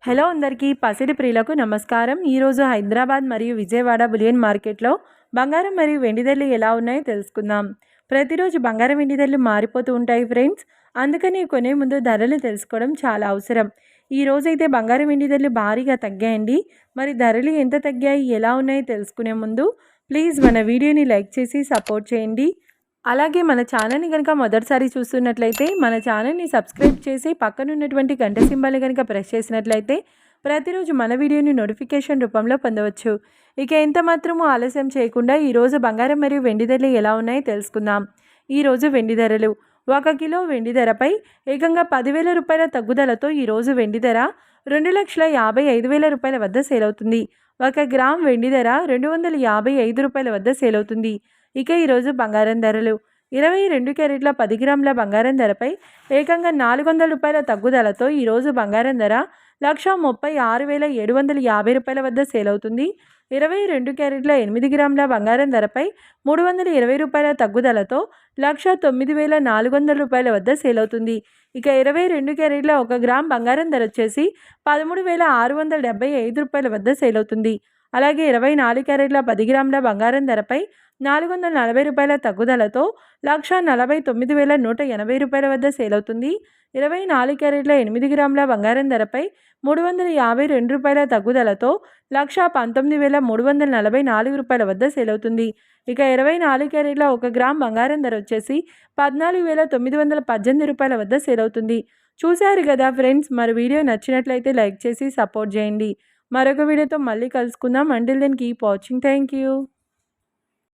Hello అందరికీ పసిడి ప్రియులకు నమస్కారం. ఈరోజు హైదరాబాద్ మరియు విజయవాడ బులియన్ మార్కెట్లో బంగారం మరియు వెండి ధరలు ఎలా ఉన్నాయో తెలుసుకుందాం. ప్రతిరోజు బంగారం వెండి ధరలు మారిపోతూ ఉంటాయి ఫ్రెండ్స్. అందుకని కొనే ముందు ధరలు తెలుసుకోవడం చాలా అవసరం. ఈ రోజైతే బంగారం వెండి ధరలు భారీగా తగ్గాయండి. మరి ధరలు ఎంత తగ్గాయి, ఎలా ఉన్నాయో తెలుసుకునే ముందు ప్లీజ్ మన వీడియోని లైక్ చేసి సపోర్ట్ చేయండి. అలాగే మన ఛానల్ని కనుక మొదటిసారి చూస్తున్నట్లయితే మన ఛానల్ని సబ్స్క్రైబ్ చేసి పక్కనున్నటువంటి గంట సింబల్ని కనుక ప్రెస్ చేసినట్లయితే ప్రతిరోజు మన వీడియోని నోటిఫికేషన్ రూపంలో పొందవచ్చు. ఇక ఎంత మాత్రమూ ఆలస్యం చేయకుండా ఈరోజు బంగారం మరియు వెండి ధరలు ఎలా ఉన్నాయో తెలుసుకుందాం. ఈరోజు వెండి ధరలు 1 కిలో వెండి ధరపై ఏకంగా 10,000 రూపాయల తగ్గుదలతో ఈరోజు వెండి ధర 2,55,000 రూపాయల వద్ద సేల్ అవుతుంది. 1 గ్రామ్ వెండి ధర 255 రూపాయల వద్ద సేల్ అవుతుంది. ఇక ఈరోజు బంగారం ధరలు 22 క్యారెట్ల 10 గ్రాముల బంగారం ధరపై ఏకంగా 400 రూపాయల తగ్గుదలతో ఈరోజు బంగారం ధర 1,36,750 రూపాయల వద్ద సేల్ అవుతుంది. 22 క్యారెట్ల 8 గ్రాముల బంగారం ధరపై 320 రూపాయల తగ్గుదలతో 1,09,400 రూపాయల వద్ద సేల్ అవుతుంది. ఇక 22 క్యారెట్ల 1 గ్రామ్ బంగారం ధర వచ్చేసి 13,675 రూపాయల వద్ద సేల్ అవుతుంది. అలాగే 24 క్యారెట్ల 10 గ్రాముల బంగారం ధరపై 440 రూపాయల తగ్గుదలతో 1,49,180 రూపాయల వద్ద సేల్ అవుతుంది. 24 క్యారెట్ల 8 గ్రాముల బంగారం ధరపై 352 రూపాయల తగ్గుదలతో 1,19,344 రూపాయల వద్ద సేల్ అవుతుంది. ఇక 24 క్యారెట్ల 1 గ్రామ్ బంగారం ధర వచ్చేసి 14,918 రూపాయల వద్ద సేల్ అవుతుంది. చూశారు కదా ఫ్రెండ్స్, మరి వీడియో నచ్చినట్లయితే లైక్ చేసి సపోర్ట్ చేయండి. మరొక వీడియోతో మళ్ళీ కలుసుకుందాం. Until then keep watching. Thank you.